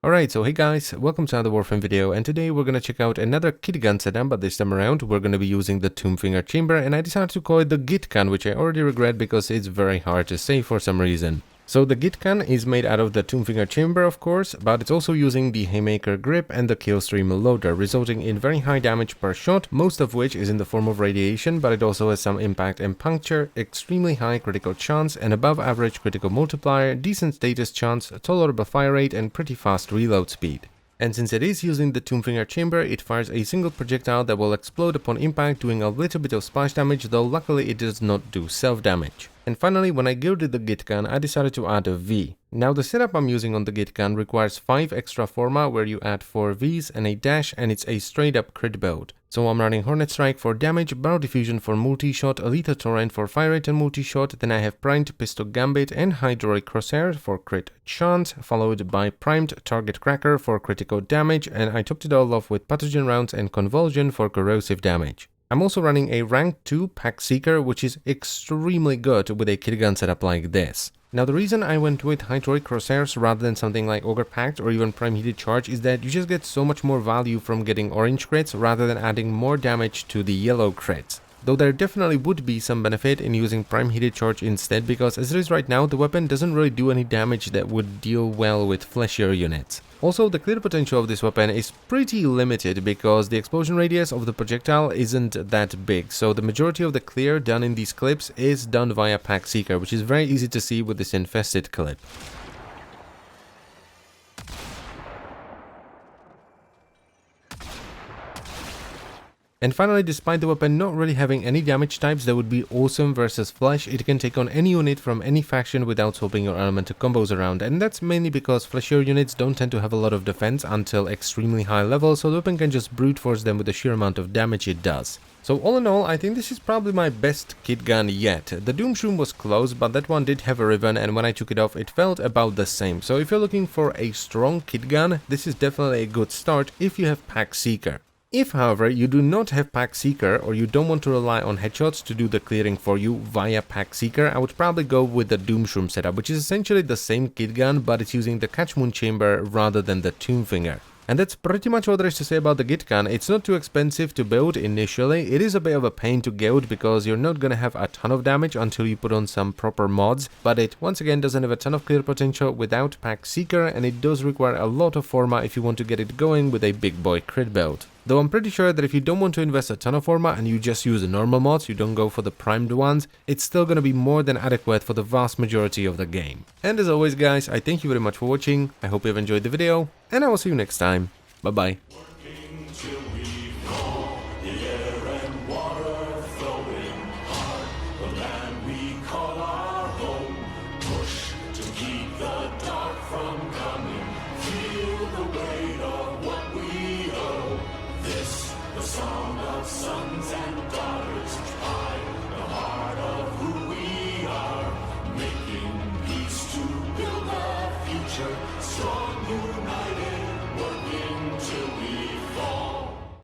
Alright, so hey guys, welcome to another Warframe video, and today we're gonna check out another GitKun setup, but this time around we're gonna be using the Tombfinger chamber, and I decided to call it the GitKun, which I already regret because it's very hard to say for some reason. So the GitKun is made out of the Tombfinger chamber, of course, but it's also using the Haymaker grip and the Killstream loader, resulting in very high damage per shot, most of which is in the form of radiation, but it also has some impact and puncture, extremely high critical chance, and above average critical multiplier, decent status chance, tolerable fire rate, and pretty fast reload speed. And since it is using the Tombfinger chamber, it fires a single projectile that will explode upon impact, doing a little bit of splash damage, though luckily it does not do self-damage. And finally, when I gilded the GitKun, I decided to add a V. Now the setup I'm using on the GitKun requires 5 extra forma where you add 4 Vs and a dash, and it's a straight up crit build. So I'm running Hornet Strike for damage, Barrel Diffusion for multi-shot, Lethal Torrent for fire rate and multi-shot, then I have Primed Pistol Gambit and Hydraulic Crosshair for crit chance, followed by Primed Target Cracker for critical damage, and I topped it all off with Pathogen Rounds and Convulsion for corrosive damage. I'm also running a rank 2 Pack Seeker, which is extremely good with a kitgun setup like this. Now the reason I went with Hydraulic Crosshairs rather than something like Ogre Pact or even Prime Heated Charge is that you just get so much more value from getting orange crits rather than adding more damage to the yellow crits. Though there definitely would be some benefit in using Prime Heated Charge instead, because as it is right now, the weapon doesn't really do any damage that would deal well with fleshier units. Also, the clear potential of this weapon is pretty limited because the explosion radius of the projectile isn't that big, so the majority of the clear done in these clips is done via Pack Seeker, which is very easy to see with this infested clip. And finally, despite the weapon not really having any damage types that would be awesome versus flesh, it can take on any unit from any faction without swapping your elemental combos around, and that's mainly because fleshier units don't tend to have a lot of defense until extremely high levels, so the weapon can just brute force them with the sheer amount of damage it does. So all in all, I think this is probably my best kit gun yet. The Doomshroom was close, but that one did have a ribbon, and when I took it off it felt about the same. So if you're looking for a strong kit gun, this is definitely a good start if you have Pack Seeker. If, however, you do not have Pack Seeker or you don't want to rely on headshots to do the clearing for you via Pack Seeker, I would probably go with the Doomshroom setup, which is essentially the same kit gun, but it's using the Catchmoon chamber rather than the Tombfinger. And that's pretty much all there is to say about the GitKun. It's not too expensive to build initially. It is a bit of a pain to guild because you're not gonna have a ton of damage until you put on some proper mods, but it once again doesn't have a ton of clear potential without Pack Seeker, and it does require a lot of forma if you want to get it going with a big boy crit build. Though I'm pretty sure that if you don't want to invest a ton of forma and you just use the normal mods, you don't go for the primed ones, it's still gonna be more than adequate for the vast majority of the game. And as always guys, I thank you very much for watching, I hope you have enjoyed the video, and I will see you next time. Bye bye.